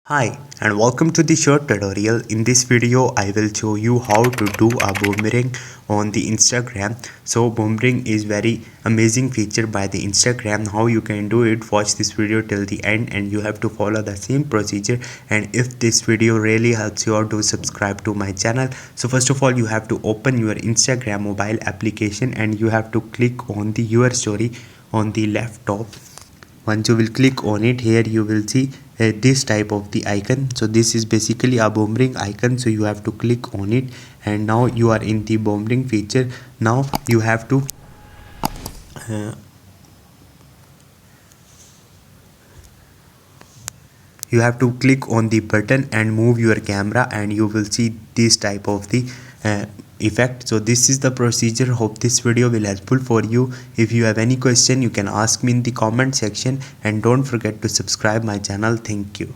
Hi and welcome to the short tutorial. In this video I will show you how to do a boomerang on the Instagram. So boomerang is very amazing feature by the Instagram. How you can do it, watch this video till the end and you have to follow the same procedure. And if this video really helps you out, do subscribe to my channel. So first of all you have to open your Instagram mobile application and you have to click on the your story on the left top. Once you will click on it, here you will see this type of the icon. So this is basically a boomerang icon, so you have to click on it and now you are in the boomerang feature. Now you have to uh, click on the button and move your camera and you will see this type of the effect. So this is the procedure. Hope this video will helpful for you. If you have any question, you can ask me in the comment section and don't forget to subscribe my channel. Thank you.